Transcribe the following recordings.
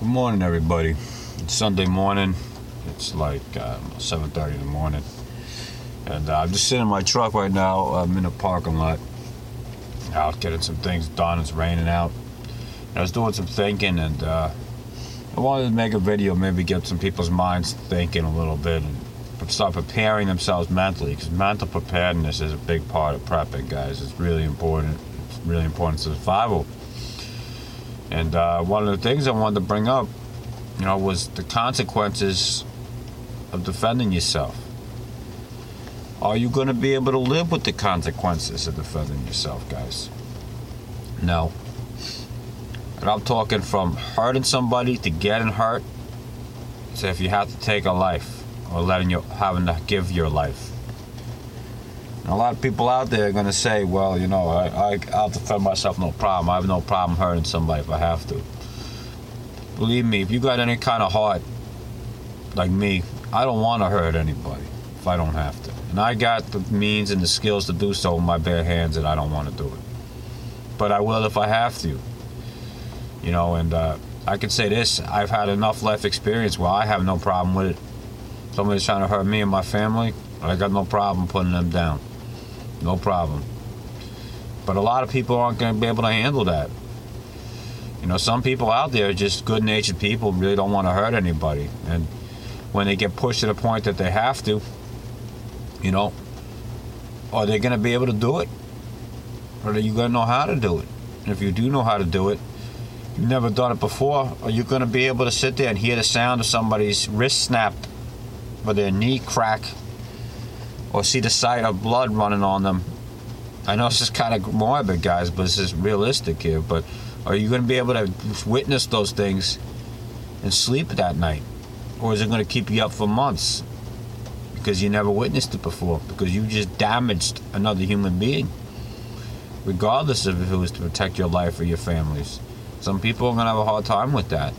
Good morning, everybody. It's Sunday morning. It's like 7:30 in the morning, and I'm just sitting in my truck right now. I'm in a parking lot, out getting some things done. It's raining out. I was doing some thinking, and I wanted to make a video, maybe get some people's minds thinking a little bit, and start preparing themselves mentally, because mental preparedness is a big part of prepping, guys. It's really important. It's really important to survival. And one of the things I wanted to bring up, was the consequences of defending yourself. Are you going to be able to live with the consequences of defending yourself, guys? No. And I'm talking from hurting somebody to getting hurt. So if you have to take a life, or having to give your life. And a lot of people out there are going to say, well, I'll defend myself, no problem. I have no problem hurting somebody if I have to. Believe me, if you got any kind of heart, like me, I don't want to hurt anybody if I don't have to. And I got the means and the skills to do so with my bare hands, and I don't want to do it. But I will if I have to. And I can say this, I've had enough life experience where I have no problem with it. Somebody's trying to hurt me and my family, I got no problem putting them down. No problem. But a lot of people aren't going to be able to handle that. Some people out there are just good-natured people, really don't want to hurt anybody. And when they get pushed to the point that they have to, are they going to be able to do it? Or are you going to know how to do it? And if you do know how to do it, you've never done it before, are you going to be able to sit there and hear the sound of somebody's wrist snap or their knee crack, or see the sight of blood running on them? I know this is kind of morbid, guys, but this is realistic here. But are you going to be able to witness those things and sleep that night? Or is it going to keep you up for months because you never witnessed it before, because you just damaged another human being, regardless of if it was to protect your life or your family's? Some people are going to have a hard time with that.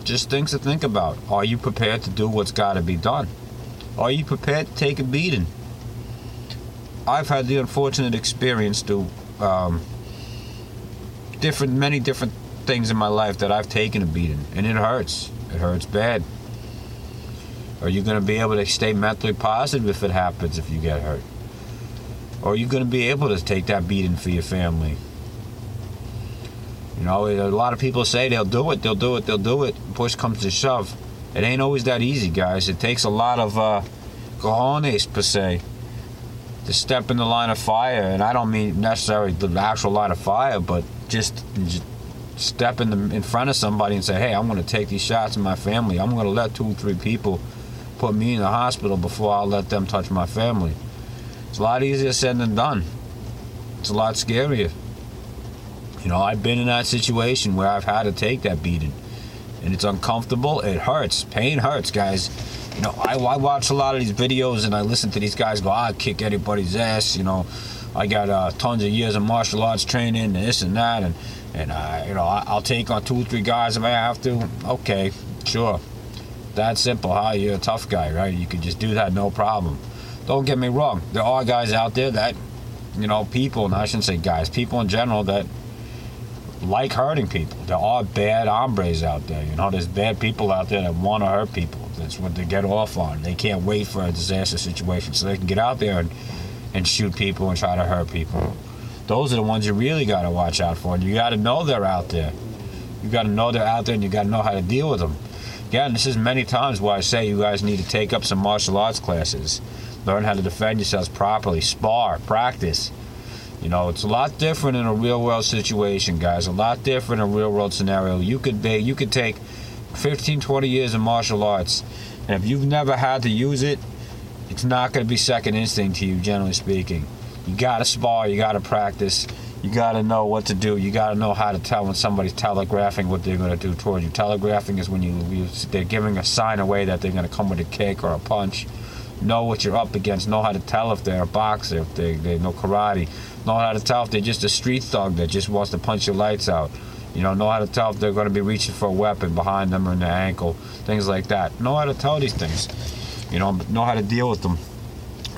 Just things to think about. Are you prepared to do what's got to be done? Are you prepared to take a beating? I've had the unfortunate experience to many different things in my life that I've taken a beating, and it hurts. It hurts bad. Are you going to be able to stay mentally positive if it happens, if you get hurt? Or are you going to be able to take that beating for your family? A lot of people say they'll do it. Push comes to shove. It ain't always that easy, guys. It takes a lot of cojones, per se, to step in the line of fire. And I don't mean necessarily the actual line of fire, but just step in front of somebody and say, hey, I'm going to take these shots in my family. I'm going to let 2 or 3 people put me in the hospital before I'll let them touch my family. It's a lot easier said than done. It's a lot scarier. I've been in that situation where I've had to take that beating. And it's uncomfortable. It hurts. Pain hurts, guys. I watch a lot of these videos and I listen to these guys go, I kick anybody's ass. I got tons of years of martial arts training and this and that. And I'll take on 2 or 3 guys if I have to. Okay, sure. That's simple. You're a tough guy, right? You can just do that, no problem. Don't get me wrong. There are guys out there that, people, and I shouldn't say guys, people in general that like hurting people. There are bad hombres out there. There's bad people out there that want to hurt people. That's what they get off on. They can't wait for a disaster situation so they can get out there and shoot people and try to hurt people. Those are the ones you really got to watch out for. And you got to know they're out there. You got to know they're out there, and you got to know how to deal with them. Again, this is many times why I say you guys need to take up some martial arts classes. Learn how to defend yourselves properly. Spar. Practice. It's a lot different in a real-world situation, guys. A lot different in a real-world scenario. You could take 15, 20 years of martial arts, and if you've never had to use it, it's not going to be second instinct to you, generally speaking. You got to spar. You got to practice. You got to know what to do. You got to know how to tell when somebody's telegraphing what they're going to do toward you. Telegraphing is when they're giving a sign away that they're going to come with a kick or a punch. Know what you're up against. Know how to tell if they're a boxer, if they know karate. Know how to tell if they're just a street thug that just wants to punch your lights out. Know how to tell if they're going to be reaching for a weapon behind them or in their ankle. Things like that. Know how to tell these things. Know how to deal with them.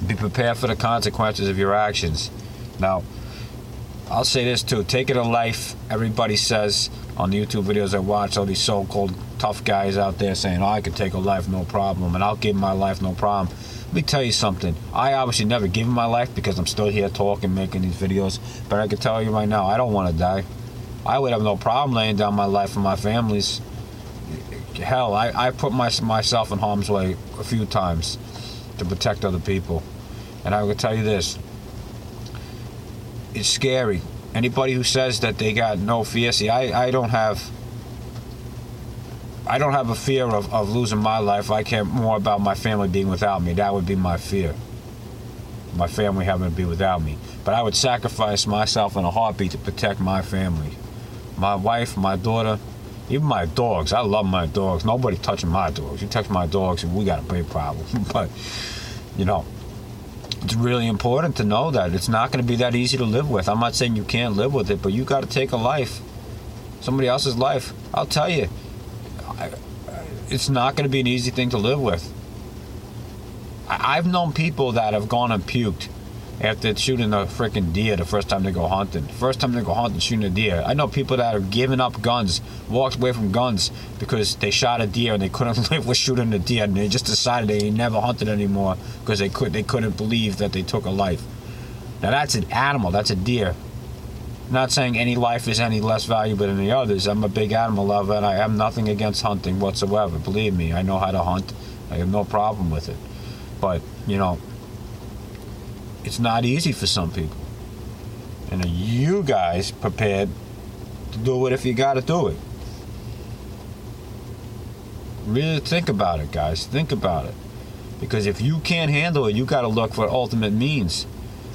Be prepared for the consequences of your actions. Now, I'll say this too. Take it a life. Everybody says on the YouTube videos I watch, all these so-called tough guys out there saying, oh, I could take a life, no problem, and I'll give my life, no problem. Let me tell you something. I obviously never give my life because I'm still here talking, making these videos. But I can tell you right now, I don't want to die. I would have no problem laying down my life for my families. Hell, I put myself in harm's way a few times to protect other people. And I will tell you this. It's scary. Anybody who says that they got no fear, see, I don't have a fear of losing my life. I care more about my family being without me. That would be my fear. My family having to be without me. But I would sacrifice myself in a heartbeat to protect my family. My wife, my daughter, even my dogs. I love my dogs. Nobody touching my dogs. You touch my dogs, we got a big problem. But, you know, it's really important to know that it's not going to be that easy to live with. I'm not saying you can't live with it, but you got to take a life, somebody else's life. I'll tell you, it's not going to be an easy thing to live with. I've known people that have gone and puked after shooting a freaking deer the first time they go hunting. First time they go hunting, shooting a deer. I know people that have given up guns, walked away from guns because they shot a deer and they couldn't live with shooting a deer, and they just decided they never hunted anymore because they couldn't believe that they took a life. Now that's an animal, that's a deer. I'm not saying any life is any less valuable than the others. I'm a big animal lover and I have nothing against hunting whatsoever. Believe me, I know how to hunt. I have no problem with it. But, you know, it's not easy for some people. And are you guys prepared to do it if you got to do it? Really think about it, guys. Think about it. Because if you can't handle it, you got to look for ultimate means.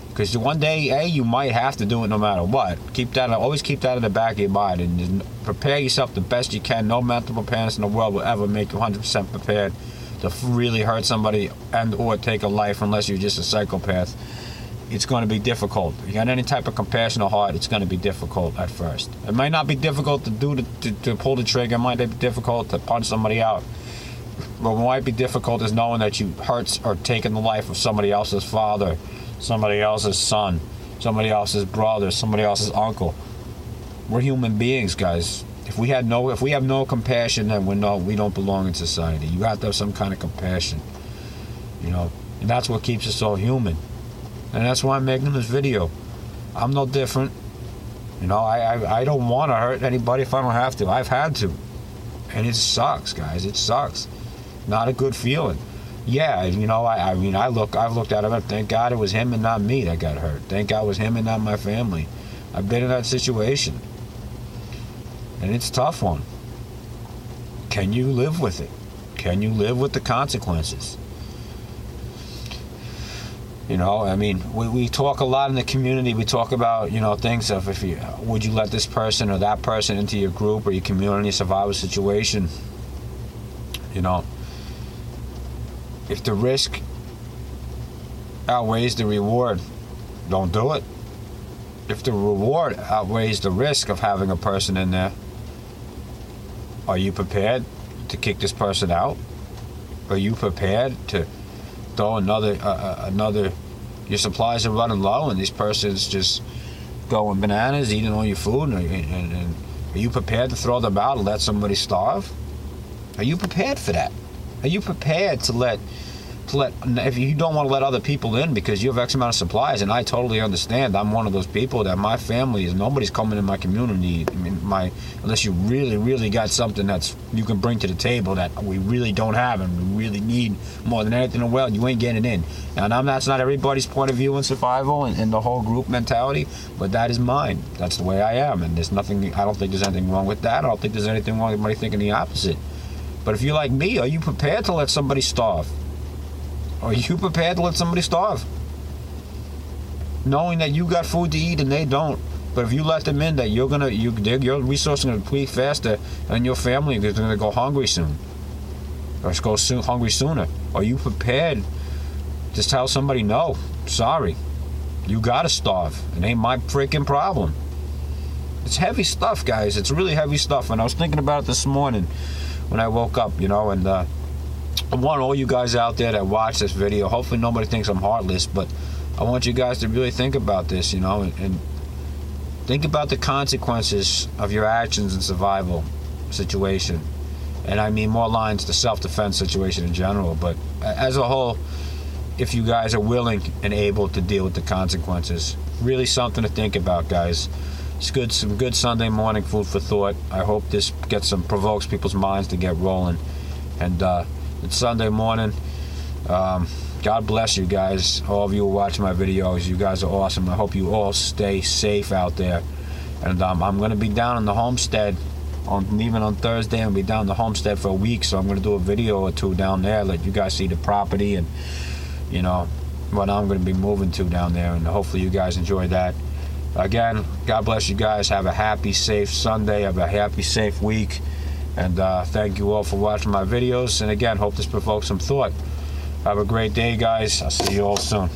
Because one day, you might have to do it no matter what. Always keep that in the back of your mind, and prepare yourself the best you can. No mental preparedness in the world will ever make you 100% prepared to really hurt somebody and or take a life unless you're just a psychopath. It's going to be difficult. If you got any type of compassion or heart, it's going to be difficult at first. It might not be difficult to pull the trigger. It might be difficult to punch somebody out. But what might be difficult is knowing that you hurt or taken the life of somebody else's father, somebody else's son, somebody else's brother, somebody else's uncle. We're human beings, guys. If we have no compassion, then we don't belong in society. You have to have some kind of compassion, you know, and that's what keeps us all human. And that's why I'm making this video. I'm no different. You know, I don't want to hurt anybody if I don't have to. I've had to, and it sucks, guys. It sucks. Not a good feeling. Yeah, you know, I've looked at him and thank God it was him and not me that got hurt. Thank God it was him and not my family. I've been in that situation. And it's a tough one. Can you live with it? Can you live with the consequences? You know, I mean, we talk a lot in the community. We talk about, you know, things of would you let this person or that person into your group or your community survive a situation? You know, if the risk outweighs the reward, don't do it. If the reward outweighs the risk of having a person in there, are you prepared to kick this person out? Are you prepared to throw another, your supplies are running low and this person's just going bananas, eating all your food, and are you prepared to throw them out and let somebody starve? Are you prepared for that? Are you prepared to let, if you don't want to let other people in because you have X amount of supplies, and I totally understand. I'm one of those people that my family is, nobody's coming in my community. I mean, unless you really, really got something that's you can bring to the table that we really don't have and we really need more than anything in the world, you ain't getting in. Now, that's not everybody's point of view in survival and the whole group mentality, but that is mine. That's the way I am, and there's nothing, I don't think there's anything wrong with that. I don't think there's anything wrong with anybody thinking the opposite. But if you're like me, are you prepared to let somebody starve? Are you prepared to let somebody starve? Knowing that you got food to eat and they don't. But if you let them in, that your resources are going to deplete faster and your family is going to go hungry soon. Or go hungry sooner. Are you prepared to tell somebody, no, sorry, you got to starve. It ain't my freaking problem. It's heavy stuff, guys. It's really heavy stuff. And I was thinking about it this morning when I woke up, you know, and I want all you guys out there that watch this video, hopefully nobody thinks I'm heartless, but I want you guys to really think about this, you know, and Think about the consequences of your actions in survival situation. And I mean more lines the self-defense situation in general, but as a whole, if you guys are willing and able to deal with the consequences, really something to think about, guys. It's good, some good Sunday morning food for thought. I hope this provokes people's minds to get rolling. And it's Sunday morning. God bless you guys. All of you who watch my videos, you guys are awesome. I hope you all stay safe out there. And I'm going to be down in the homestead. I'm leaving on Thursday and be down in the homestead for a week, so I'm going to do a video or two down there, let you guys see the property and, you know, what I'm going to be moving to down there, and hopefully you guys enjoy that. Again, God bless you guys. Have a happy, safe Sunday. Have a happy, safe week. And thank you all for watching my videos. And again, hope this provokes some thought. Have a great day, guys. I'll see you all soon.